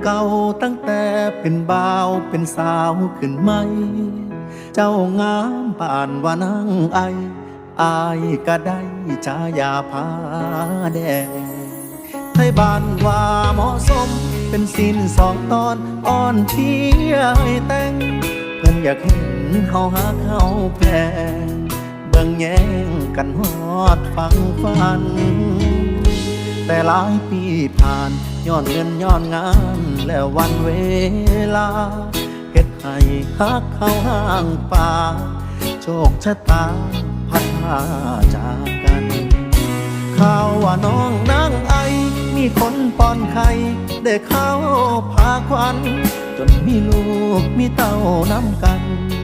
เก่าตั้งแต่เป็นบ่าวเป็นสาวขึ้นไหมเจ้างามป่านว่านางไออายก็ได้ฉายาผาแดงไทยบ้านว่าเหมาะสมเป็นสิ้นสองตอนอ่อนเที่ยให้แต่งเพิ่นอยากเห็นเฮาหาเขาแพงเบิ่งแย่งกันฮอดฟังฝันแต่หลายปีผ่านย้อนเงินย้อนงานแล้ววันเวลาเฮ็ดให้ฮักเขาห่างป่าโชคชะตาพัดพาจากกันข่าวว่าน้องนางไอมีคนป้อนไข่ได้เข้าพาควันจนมีลูกมีเต้าน้ำกัน